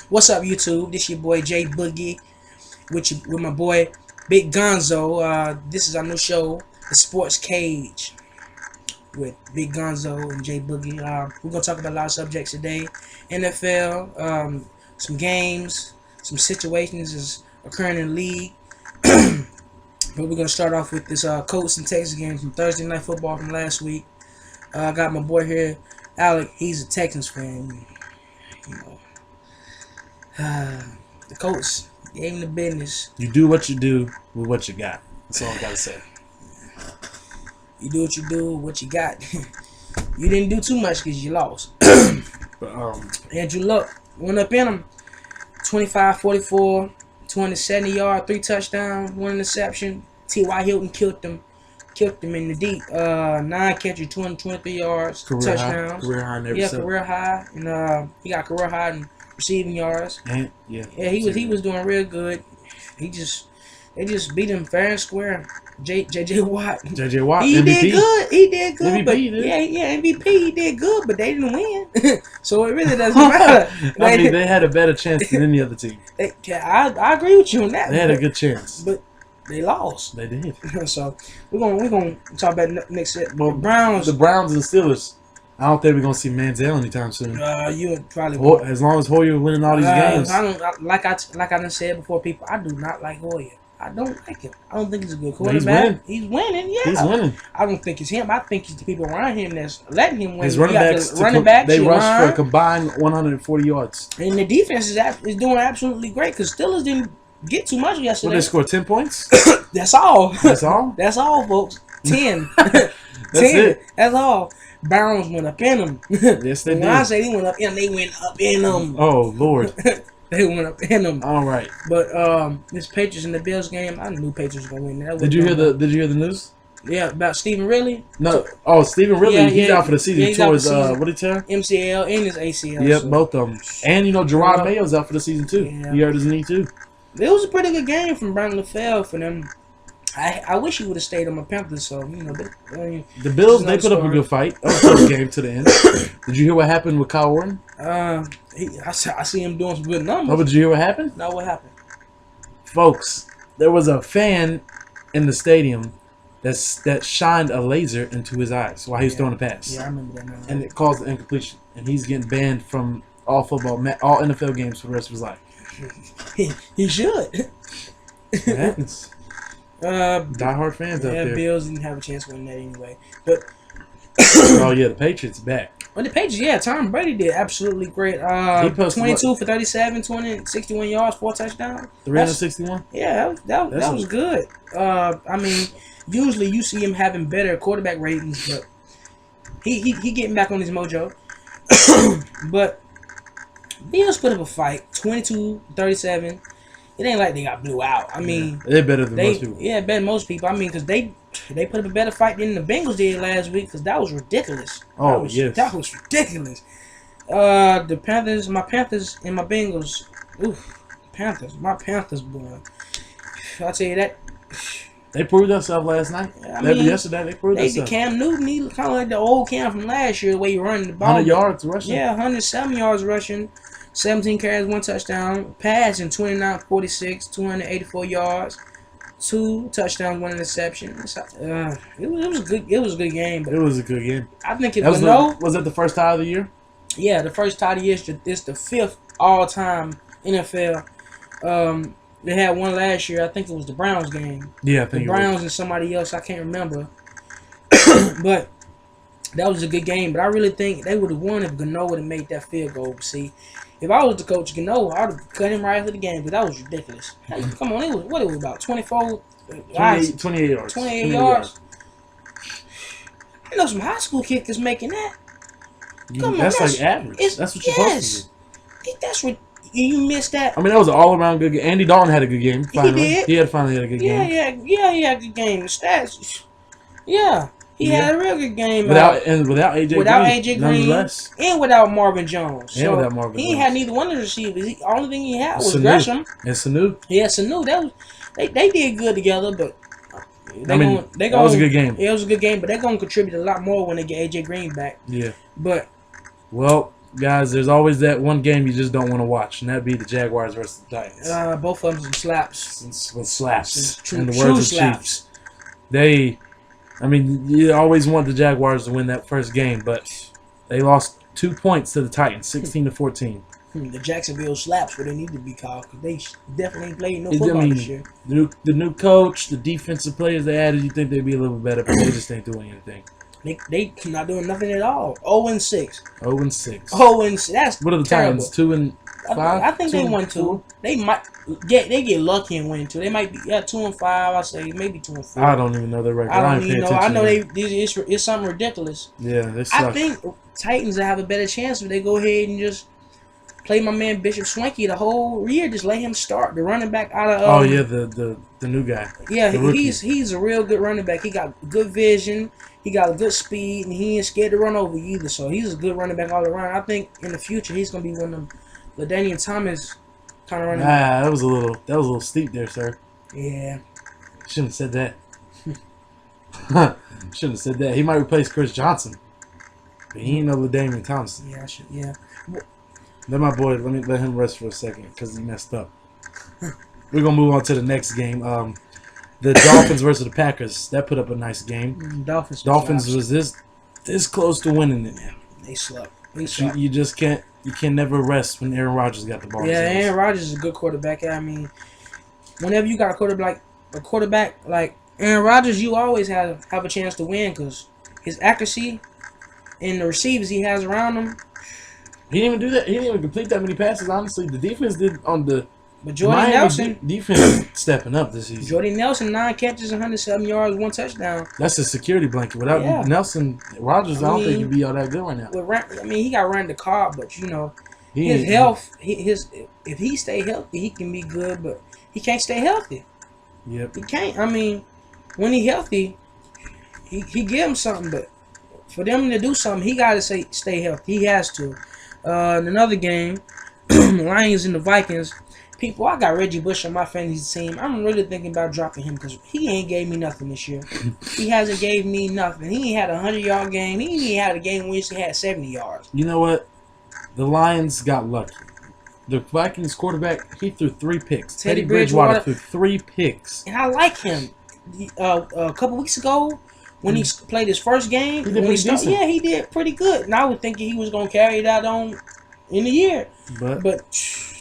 What's up, YouTube? This your boy J Boogie with my boy Big Gonzo. This is our new show, The Sports Cage, with Big Gonzo and J Boogie. We're gonna talk about a lot of subjects today: NFL, some games, some situations is occurring in the league. But we're gonna start off with this Colts and Texas game from Thursday Night Football from last week. I got my boy here, ALEC. He's a Texans fan. You know. The Colts gave him the business. You do what you do with what you got. That's all I gotta say. You do what you do with what you got. You didn't do too much because you lost. Andrew Luck went up in him. 25-44, 270 yards, 3 touchdowns, 1 interception. T.Y. Hilton killed them in the deep. 9 catches, 223 yards, touchdowns. Career high in every career high, and he got career high in receiving yards. And, he was doing real good. They just beat him fair and square. J.J. Watt. J.J. Watt. He MVP. did good. He did good. MVP, but MVP. He did good, but they didn't win. So it really doesn't matter. I mean, they had a better chance than any other team. I agree with you on that. They had a good chance, but they lost. They did. So we're gonna talk about next set. Well, Browns. The Browns and the Steelers. I don't think we're gonna see Manziel anytime soon. You would probably as long as Hoyer winning all these games. Like I done said before, people. I do not like Hoyer. I don't like him. I don't think he's a good quarterback. He's winning. Yeah. He's winning. I don't think it's him. I think it's the people around him that's letting him win. His running backs, they rush for a combined 140 yards. And the defense is doing absolutely great because Steelers didn't get too much yesterday. Well, they scored 10 points? That's all. That's all? That's all, folks. 10. That's 10. It. That's all. Browns went up in them. Yes, they did. When I say they went up in them, they went up in them. Oh, Lord. They went up in them. All right. But this Patriots and the Bills game, I knew Patriots were gonna win. That Did you hear the news? Yeah, about Stephen Ridley. No. Oh, Stephen Ridley. He's out for the season. He tore his what did he tear? MCL and his ACL. Yep, both of them. And Gerard Mayo's out for the season too. Yeah. He hurt his knee too. It was a pretty good game from Brian LaFell for them. I wish he would have stayed on my Panthers. So the Bills, they put up a good fight. That was the first game to the end. Did you hear what happened with Kyle Orton? I see him doing some good numbers. Oh, but did you hear what happened? No, what happened? Folks, there was a fan in the stadium that shined a laser into his eyes while he was throwing a pass. Yeah, I remember that. And it caused an incompletion. And he's getting banned from all NFL games for the rest of his life. He should. It happens. Die-hard fans out there. Bills didn't have a chance to win that anyway. But oh yeah, the Patriots back. Well, the Patriots, Tom Brady did absolutely great. 22 for 37, 61 yards, 4 touchdowns. 361. Yeah, that was good. I mean, usually you see him having better quarterback ratings, but he getting back on his mojo. But Bills put up a fight, 22-37. It ain't like they got blew out. I mean, they're better than most people. Yeah, better than most people. I mean, because they put up a better fight than the Bengals did last week. Because that was ridiculous. Yes, that was ridiculous. The Panthers, my Panthers, and my Bengals. Oof, my Panthers, boy. I tell you that. They proved themselves last night. Yesterday, they proved themselves. Cam Newton, he kind of like the old Cam from last year, the way you running the ball. 100 yards rushing. Yeah, 107 yards rushing. 17 carries, 1 touchdown. Passing 29-46, 284 yards, 2 touchdowns, 1 interception. It was a good. It was a good game. But it was a good game. I think if was that the first tie of the year? Yeah, the first tie of the year. It's the 5th all-time NFL. They had one last year. I think it was the Browns game. Yeah, I think the Browns and somebody else. I can't remember. But that was a good game. But I really think they would have won if Gano would have made that field goal. See. If I was the coach, Gano, I would have cut him right after the game, but that was ridiculous. Hey, come on, it was about 28 yards. 28 yards. I know some high school kickers making that. Come on, that's like average. That's what you're supposed to do. That's what you missed that. I mean, that was an all-around good game. Andy Dalton had a good game. Finally. He did. He finally had a good game. Yeah, he had a good game. The stats. Yeah. He had a real good game. Without AJ Green, and without Marvin Jones. So without Marvin Jones. He had neither one of the receivers. The only thing he had was Gresham. And Sanu. Yeah, Sanu. They did good together, but that was a good game. Yeah, it was a good game, but they're gonna contribute a lot more when they get AJ Green back. Yeah. But Guys, there's always that one game you just don't want to watch, and that'd be the Jaguars versus the Titans. Both of them some slaps. With slaps. True, in the true words of slaps. Chiefs. I mean, you always want the Jaguars to win that first game, but they lost 2 points to the Titans, 16-14. The Jacksonville slaps where they need to be called because they definitely ain't played no football this year. The new coach, the defensive players they added, you think they'd be a little better, but they just ain't doing anything. They not doing nothing at all. 0-6. 0-6. 0-6. That's what are the terrible. Titans? 2-5. I think they won 2. They might get lucky and win 2. They might be 2-5. I say maybe 2-4. I don't even know their record. I don't even know. I know they. It's something ridiculous. Yeah, they suck. I think Titans will have a better chance if they go ahead and just play my man Bishop Swanky the whole year. Just let him start. The running back out of the new guy. Yeah, he's a real good running back. He got good vision. He got good speed, and he ain't scared to run over either. So he's a good running back all around. I think in the future he's gonna be one of them LaDainian Thomas kind of running back. That was a little steep there, sir. Yeah. Shouldn't have said that. Shouldn't have said that. He might replace Chris Johnson, but he ain't no LaDainian Thompson. Yeah, I should. Yeah. Let my boy. Let him rest for a second because he messed up. We're gonna move on to the next game. The Dolphins versus the Packers. That put up a nice game. Dolphins was this close to winning it. They slept. You just can't. You can never rest when Aaron Rodgers got the ball. Yeah, Aaron Rodgers is a good quarterback. I mean, whenever you got a quarterback like Aaron Rodgers, you always have a chance to win because his accuracy and the receivers he has around him. He didn't even do that. He didn't even complete that many passes. Honestly, the defense did on the. But Jordy Nelson defense stepping up this season. Jordy Nelson 9 catches, 107 yards, 1 touchdown. That's a security blanket. Without Nelson, Rodgers, I don't think he'd be all that good right now. He got ran the car, but his health, if he stay healthy, he can be good. But he can't stay healthy. Yep. He can't. I mean, when he healthy, he give him something. But for them to do something, he got to stay healthy. He has to. In another game, Lions and the Vikings. People, I got Reggie Bush on my fantasy team. I'm really thinking about dropping him because he ain't gave me nothing this year. He hasn't gave me nothing. He ain't had a 100-yard game. He ain't had a game where he had 70 yards. You know what? The Lions got lucky. The Vikings quarterback, he threw 3 picks. Teddy Bridgewater threw 3 picks. And I like him. A couple weeks ago, when he played his first game, he did pretty good. And I was thinking he was going to carry that on in the year. But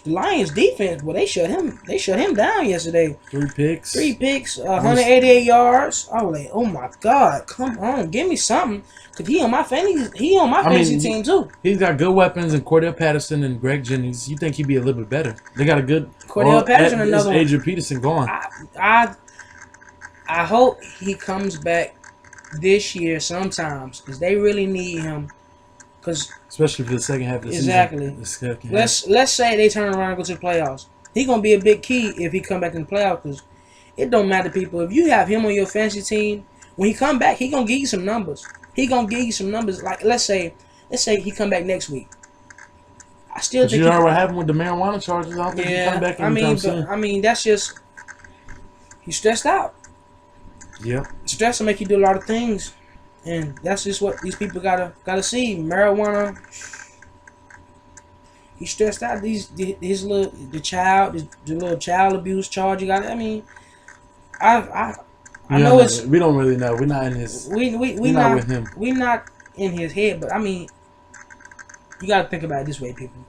the Lions defense, well, they shut him down yesterday. 3 picks. 188 yards. I was like, oh my God, come on, give me something. Cause he on my fantasy team too. He's got good weapons in Cordell Patterson and Greg Jennings. You think he'd be a little bit better? They got a good Cordell Patterson. Another one. Adrian Peterson gone. I hope he comes back this year sometimes because they really need him. Cause especially for the second half of the season. Let's say they turn around and go to the playoffs. He's gonna be a big key if he come back in the playoffs. Cause it don't matter, people. If you have him on your fantasy team, when he come back, he gonna give you some numbers. He gonna give you some numbers. Like let's say he come back next week. I still think you know what happened with the marijuana charges. I don't think he come back anytime soon. I mean that's just he's stressed out. Yeah. Stress will make you do a lot of things. And that's just what these people gotta see. Marijuana. He's stressed out. The little child abuse charge you got. I mean, I know it's. We don't really know. We're not in his. We're not with him. We're not in his head. But I mean, you gotta think about it this way, people.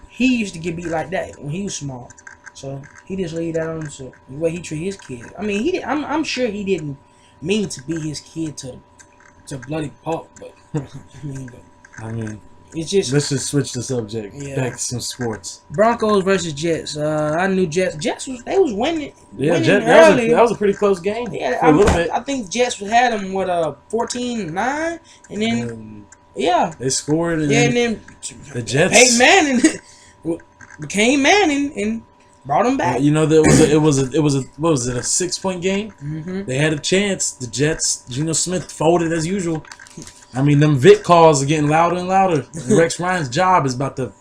He used to get beat like that when he was small, so he just laid that on the way he treat his kids. I mean, I'm sure he didn't mean to be his kid to bloody pulp, but I mean, it's just. Let's just switch the subject back to some sports. Broncos versus Jets. I knew Jets was winning. Yeah, that was a pretty close game. Yeah, for a little bit. I think Jets had them with 14-9, and then they scored. And then the Jets. Peyton Manning became Manning and brought him back. You know, it was a what was it, a 6-point game? Mm-hmm. They had a chance. The Jets, Geno Smith folded as usual. I mean, them Vic calls are getting louder and louder. Rex Ryan's job is about to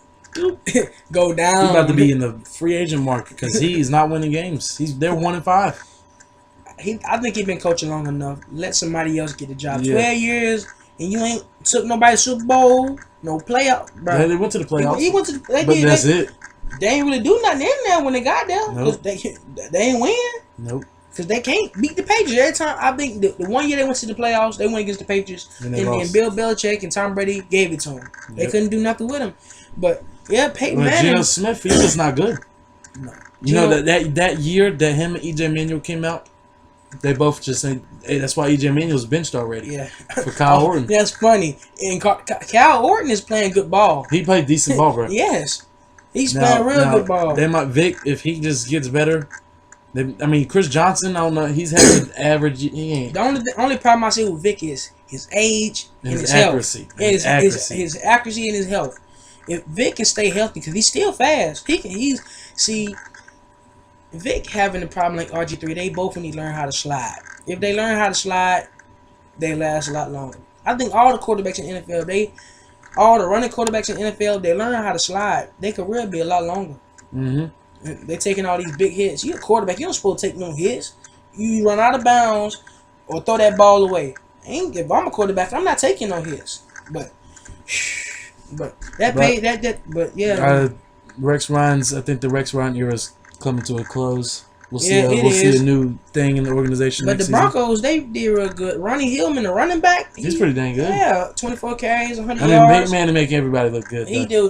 go down. He's about to be in the free agent market because he's not winning games. They're 1-5. I think he's been coaching long enough. Let somebody else get the job. Yeah. 12 years and you ain't took nobody to Super Bowl, no playoff, bro. Yeah, they went to the playoffs. He went to but that's it. They ain't really do nothing in there when they got there. Nope. They ain't win. Nope. Because they can't beat the Patriots. Every time, I think the 1 year they went to the playoffs, they went against the Patriots. And Bill Belichick and Tom Brady gave it to them. Yep. They couldn't do nothing with him. But, yeah, Peyton Manning. Geno Smith, he's just not good. No. You know, that year that him and E.J. Manuel came out, they both just said, hey, that's why E.J. Manuel's benched already. Yeah. For Kyle Orton. That's funny. And Kyle Orton is playing good ball. He played decent ball, bro. Yes. He's playing real good ball. They might, Vic, if he just gets better. I mean, Chris Johnson, I don't know. He's had an average. He ain't. The only problem I see with Vic is his age and his accuracy. Health. His accuracy and his health. If Vic can stay healthy, because he's still fast, Vic having a problem like RG3. They both need to learn how to slide. If they learn how to slide, they last a lot longer. I think all the quarterbacks in the NFL, all the running quarterbacks in the NFL, they learn how to slide. They could really be a lot longer. Mm-hmm. They're taking all these big hits. You're a quarterback. You don't supposed to take no hits. You run out of bounds or throw that ball away. If I'm a quarterback, I'm not taking no hits. But yeah. Rex Ryan's. I think the Rex Ryan era is coming to a close. We'll see. We'll see a new thing in the organization. But the Broncos, they did real good. Ronnie Hillman, the running back, he's pretty dang good. Yeah, 24 carries, 100 yards. I mean, big man to make everybody look good. He do.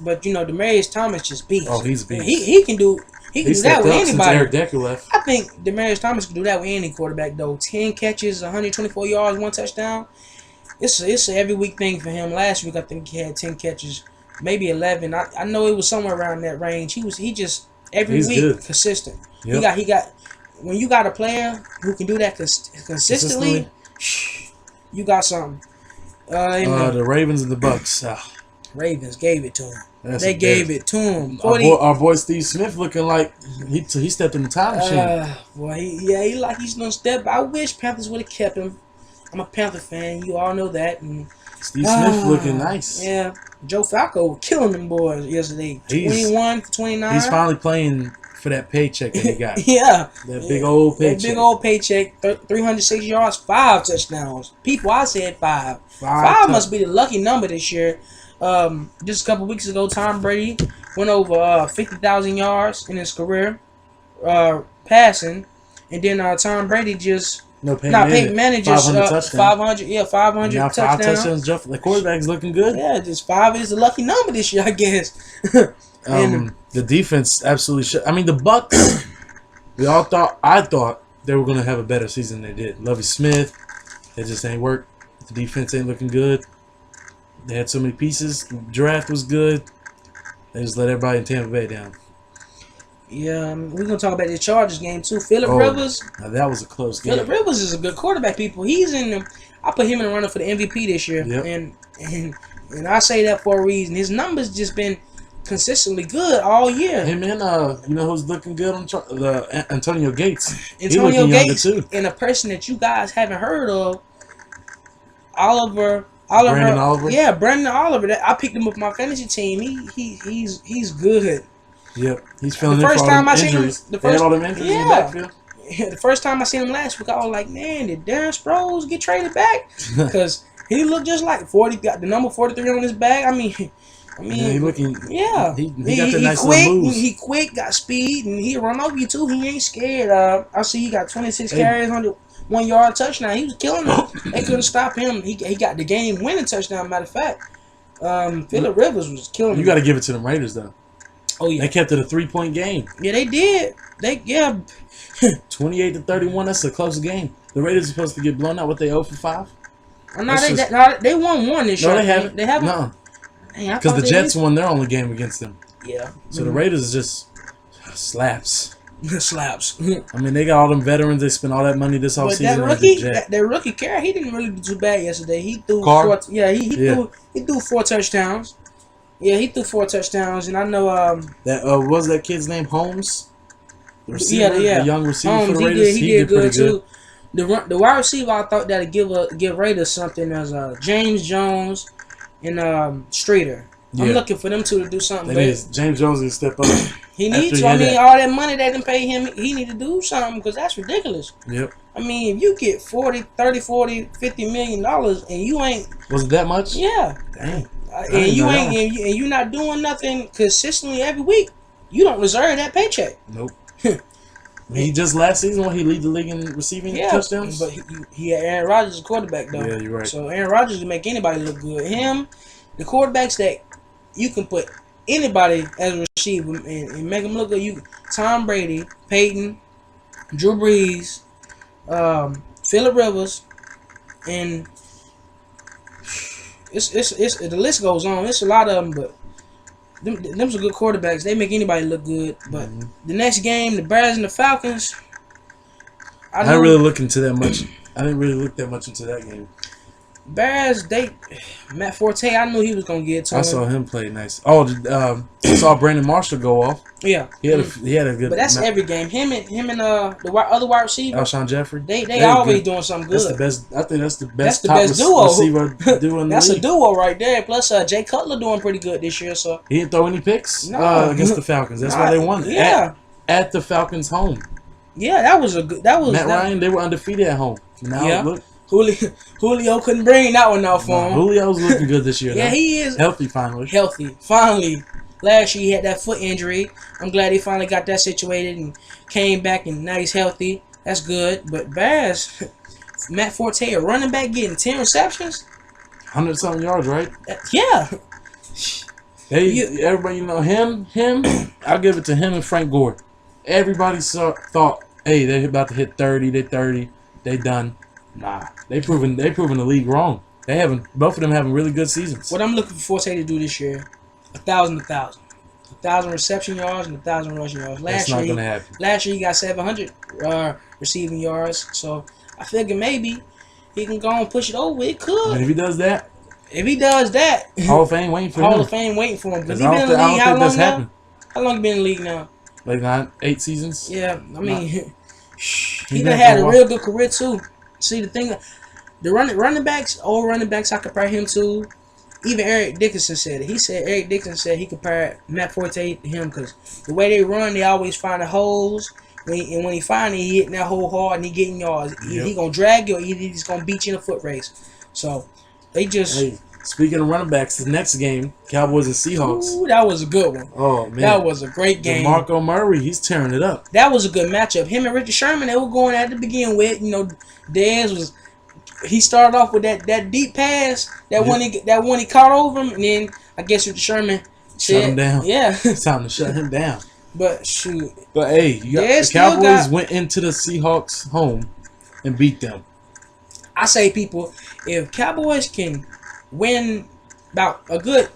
But you know, Demaryius Thomas just beats. Oh, he's beast. He can do. He can do that with anybody. Eric Decker left. I think Demaryius Thomas can do that with any quarterback though. 10 catches, 124 yards, 1 touchdown. It's an every week thing for him. Last week I think he had 10 catches, maybe 11. I know it was somewhere around that range. He just every week good. Consistent. Yep. He got when you got a player who can do that consistently, you got something. The Ravens and the Bucks. Ravens gave it to him. They gave it to him. Our boy Steve Smith looking like he stepped in the time machine. Well, he's gonna step. I wish Panthers would have kept him. I'm a Panther fan. You all know that. And Steve Smith looking nice. Yeah, Joe Flacco killing them boys yesterday. 21 for 29. He's finally playing for that paycheck that he got. Yeah. That big old paycheck. That big old paycheck. 306 yards, 5 touchdowns. People, I said 5. 5 must be the lucky number this year. Just a couple weeks ago, Tom Brady went over 50,000 yards in his career passing. And then Tom Brady just... Peyton Manning just 500 now touchdowns. 5 touchdowns. The quarterback's looking good. Yeah, just 5 is the lucky number this year, I guess. The defense absolutely I mean, the Bucks, I thought they were going to have a better season than they did. Lovie Smith, it just ain't work. The defense ain't looking good. They had so many pieces. The draft was good. They just let everybody in Tampa Bay down. Yeah, we're going to talk about the Chargers game, too. Phillip Rivers. Now that was a close game. Phillip Rivers is a good quarterback, people. He's in the... I put him in the runner for the MVP this year. Yep. And I say that for a reason. His numbers just been consistently good all year. Him and, you know who's looking good on Antonio Gates. Antonio Gates too. And a person that you guys haven't heard of, Brandon Oliver. Yeah, Brandon Oliver. I picked him up my fantasy team. He's good. Yep, he's feeling the first time I seen him. The first time I seen him last week, I was like, man, did Darren Sproles get traded back? Because he looked just like 40. Got the number 43 on his back. I mean, he looking. Yeah, he got the nice little moves. He quick, got speed, and he run over you too. He ain't scared. I see he got 26 carries, 101 yard touchdown. He was killing them. They couldn't stop him. He got the game winning touchdown. Matter of fact, Phillip Rivers was killing. You got to give it to them Raiders though. Oh yeah, they kept it a 3-point game. Yeah, they did. 28-31. That's a close game. The Raiders are supposed to get blown out. What, they 0 for 5? They won 1 this year. No, they haven't. They haven't. No, because the Jets won their only game against them. Yeah. So the Raiders is just slaps. Slaps. I mean, they got all them veterans. They spent all that money this offseason. That rookie Carey, he didn't really do too bad yesterday. He threw he threw 4 touchdowns. Yeah, he threw 4 touchdowns, and I know what was that kid's name? Holmes. The receiver, the young receiver Holmes, for the Raiders. He did good too. The wide receiver, I thought that'd give Raiders something as James Jones and Streeter. I'm looking for them two to do something. It is. James Jones needs to step up. He needs to. I mean, all that money they didn't pay him, he need to do something because that's ridiculous. Yep. I mean, if you get 40, 30, 40, 50 million dollars and you ain't... Was it that much? Yeah. Dang. And you ain't and you not doing nothing consistently every week, you don't deserve that paycheck. Nope. He just last season when he lead the league in receiving touchdowns. But he had Aaron Rodgers as quarterback though. Yeah, you're right. So Aaron Rodgers can make anybody look good. Him, the quarterbacks that you can put anybody as a receiver and make them look good. You Tom Brady, Peyton, Drew Brees, Phillip Rivers, and it's the list goes on. It's a lot of them, but them's are good quarterbacks. They make anybody look good. But the next game, the Bears and the Falcons. I didn't really look into that much. I didn't really look that much into that game. Bears, Matt Forte, I knew he was gonna get to him. I saw him play nice. Oh, I saw Brandon Marshall go off. Yeah, he had a good. But that's every game. Him and the other wide receiver, Alshon Jeffrey. They always good. Doing something good. That's the best. I think that's the best. That's the best duo. Receiver doing that's the a duo right there. Plus, Jay Cutler doing pretty good this year. So he didn't throw any picks against the Falcons. That's why they won. Yeah, at the Falcons' home. Yeah, that was Matt Ryan. They were undefeated at home. Now look. Julio couldn't bring that one out for him. Julio's looking good this year. Yeah, he is. Healthy finally. Finally. Last year he had that foot injury. I'm glad he finally got that situated and came back and now he's healthy. That's good. But Bears, Matt Forte, a running back getting 10 receptions. 100-something yards, right? Yeah. Everybody, him. I'll give it to him and Frank Gore. Everybody thought, hey, they're about to hit 30. They're 30. They done. Nah, they proven the league wrong. Both of them having really good seasons. What I'm looking for Forte to do this year, 1,000 reception yards and 1,000 rushing yards. That's not gonna happen. Last year he got 700 receiving yards, so I figure maybe he can go and push it over. It could. And if he does that, Hall of Fame waiting for him. Hall of Fame waiting for him. Because he been in the league how long now? How long he been in the league now? Like 8 seasons. Yeah, I mean, he done had a real good career too. See, the thing, the running backs, old running backs, I compare him to. Even Eric Dickinson said it. Eric Dickinson said he compared Matt Forte to him because the way they run, they always find the holes. And when he find it, he hitting that hole hard and he getting yards. Either he gonna drag you or either he's gonna beat you in a foot race. So they just. Hey, speaking of running backs, the next game, Cowboys and Seahawks. Ooh, that was a good one. Oh man, that was a great game. DeMarco Murray, he's tearing it up. That was a good matchup. Him and Richard Sherman, they were going at the begin with. Dez was. He started off with that deep pass, that one he caught over him, and then I guess Richard Sherman shut him down. Yeah, it's time to shut him down. But shoot. But hey, the Cowboys went into the Seahawks home and beat them. I say, people, if Cowboys can win about a good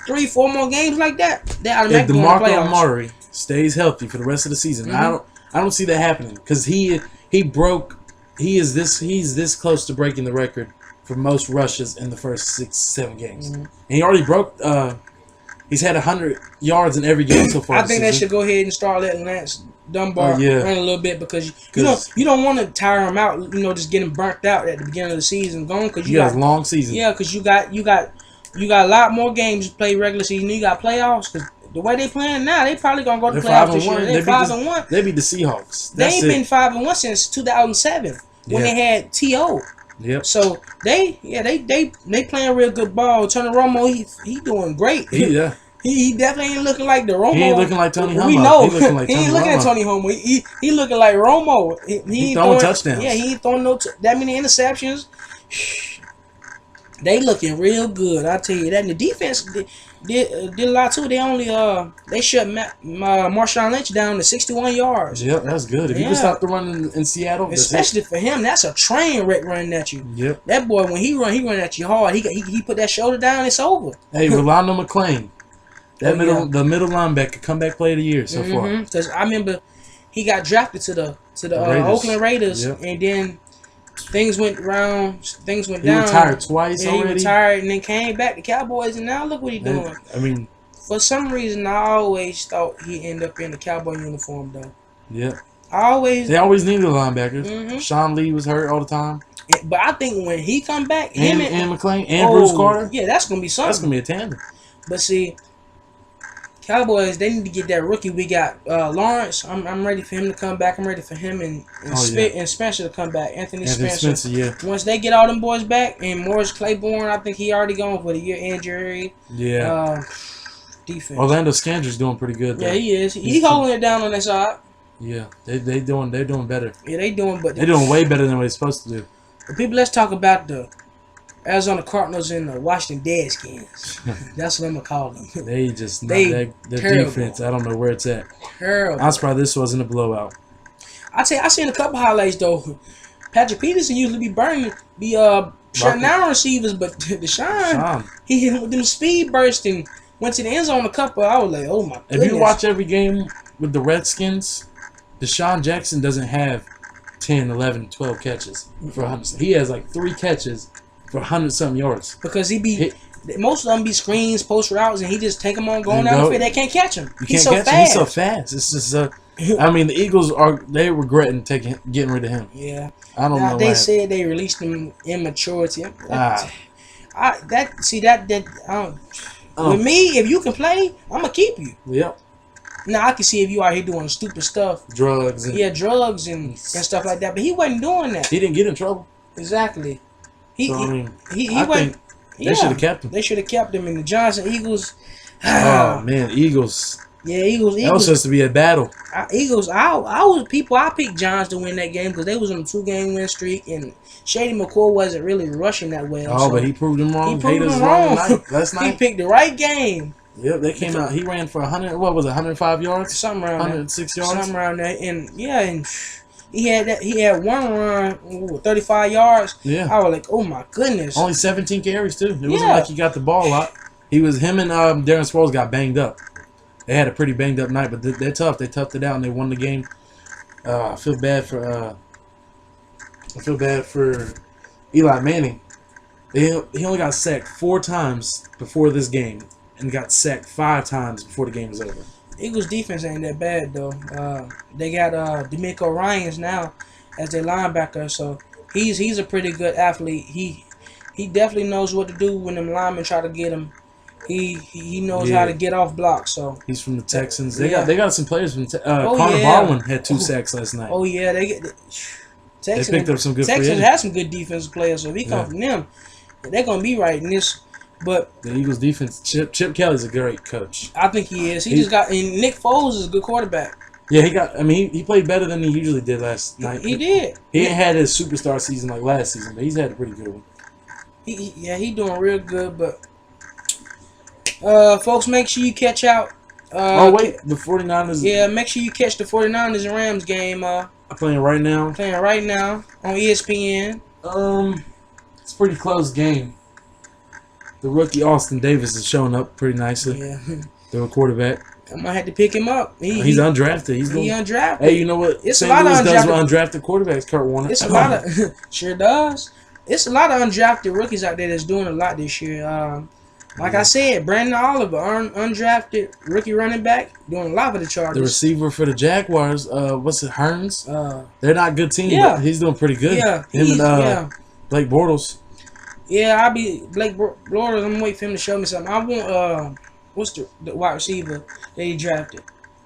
3-4 more games like that, they automatically win the playoffs. If DeMarco Murray stays healthy for the rest of the season, I don't see that happening because he's this close to breaking the record for most rushes in the first 6-7 games, and he already broke. He's had 100 yards in every game so far. I think they should go ahead and start letting Lance Dunbar run a little bit because you don't want to tire him out. Just get him burnt out at the beginning of the season, going because you got a long season. Yeah, because you got a lot more games to play regular season. You got playoffs because the way they playing now, they probably gonna go to playoffs this year. They're 5-1. They beat the Seahawks. They ain't been 5-1 since 2007 when they had T.O. Yep. So they playing real good ball. Tony Romo, he doing great. He definitely ain't looking like the Romo. He ain't looking like Tony Romo. We know he ain't looking at Tony Romo. He looking like Romo. He throwing touchdowns. Yeah, he ain't throwing that many interceptions. They looking real good. I tell you that. And the defense did a lot too. They only they shut Marshawn Lynch down to 61 yards. Yep, that's good. If you can stop the run in Seattle, especially for him, that's a train wreck running at you. Yep. That boy, when he run at you hard. He put that shoulder down. It's over. Hey, Rolando McClain, the middle linebacker, comeback player of the year so far. Because I remember he got drafted to the Oakland Raiders, and then. Things went down. He retired twice already. He retired and then came back to Cowboys, and now look what he's doing. I mean, for some reason, I always thought he'd end up in the Cowboy uniform, though. Yeah. They always needed linebackers. Sean Lee was hurt all the time. But I think when he come back, and McClain and Bruce Carter. Yeah, that's gonna be something. That's gonna be a tandem. But see, Cowboys, they need to get that rookie. We got Lawrence. I'm ready for him to come back. I'm ready for him and Spencer to come back. Anthony Spencer. Yeah. Once they get all them boys back, and Morris Claiborne, I think he already gone for the year injury. Yeah. Defense. Orlando Scandrick's doing pretty good though. Yeah, he is. He's holding it down on that side. Yeah, they're doing better. Yeah, they doing, but they're doing way better than what they're supposed to do. But people, let's talk about the Arizona Cardinals and the Washington Deadskins. That's what I'm gonna call them. They just their defense. I don't know where it's at. Terrible. I'm surprised this wasn't a blowout. I seen a couple highlights though. Patrick Peterson usually shutting down receivers, but Deshaun, he hit him with them speed bursts and went to the end zone a couple. I was like, oh my goodness. If you watch every game with the Redskins, Deshaun Jackson doesn't have 10, 11, 12 catches for 100. He has like 3 catches for 100-something yards. Because most of them be screens, post routes, and he just take them on going down the field. They can't catch him. He's so fast. He's so fast. It's just I mean, the Eagles they regretting getting rid of him. Yeah. I don't know. They said they released him immaturity. With me, if you can play, I'm gonna keep you. Yep. Now I can see if you out here doing stupid stuff, drugs and stuff like that. But he wasn't doing that. He didn't get in trouble. Exactly. He I think they should have kept him. They should have kept him. In the Johnson Eagles. Oh man, Eagles. Yeah, Eagles. That was supposed to be a battle. Eagles. I picked Johns to win that game because they was on a 2-game win streak, and Shady McCoy wasn't really rushing that well. Oh, but he proved them wrong. He proved them wrong last night. He picked the right game. Yep, they came out. He ran for 100. What was it? 105 yards. Something around 106 yards. Something around there, and he had one run, 35 yards. Yeah. I was like, oh my goodness. Only 17 carries too. It wasn't like he got the ball a lot. Him and Darren Sproles got banged up. They had a pretty banged up night, but they're tough. They toughed it out and they won the game. I feel bad for Eli Manning. He only got sacked 4 times before this game and got sacked 5 times before the game was over. Eagles defense ain't that bad though. They got D'Amico Ryans now as their linebacker, so he's a pretty good athlete. He definitely knows what to do when them linemen try to get him. He knows how to get off blocks. So he's from the Texans. They got some players from Connor Barwin had 2 sacks last night. Oh yeah, Texans picked up some good. Texans has some good defensive players. So if he come from them, they're gonna be right in this. But the Eagles defense, Chip Kelly's a great coach. I think he is. He just got, and Nick Foles is a good quarterback. Yeah, he played better than he usually did last night. He did. He ain't had his superstar season like last season, but he's had a pretty good one. He doing real good, but folks, make sure you catch out. The 49ers. Yeah, make sure you catch the 49ers and Rams game. Playing right now on ESPN. It's a pretty close game. The rookie Austin Davis is showing up pretty nicely. Yeah. The quarterback. I might have to pick him up. He's undrafted. He's undrafted. Hey, you know what? It's St. a lot Louis of does with undrafted quarterbacks, Kurt Warner. It's a lot of sure does. It's a lot of undrafted rookies out there that's doing a lot this year. I said, Brandon Oliver, undrafted rookie running back, doing a lot for the Chargers. The receiver for the Jaguars, Hearns? They're not a good team, but he's doing pretty good. Yeah, him and Blake Bortles. Yeah, I'll be Blake Bortles. I'm waiting for him to show me something. I want what's the wide receiver that he drafted?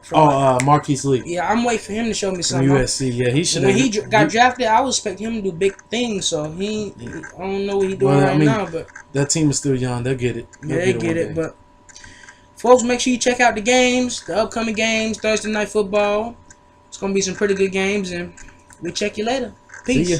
Marquise Lee. Yeah, I'm waiting for him to show me something. From USC, yeah, he should. When he got drafted, I was expecting him to do big things. So I don't know what he's doing now, but that team is still young. They'll get it. They get it. But folks, make sure you check out the upcoming games, Thursday night football. It's gonna be some pretty good games, and we'll check you later. Peace. See ya.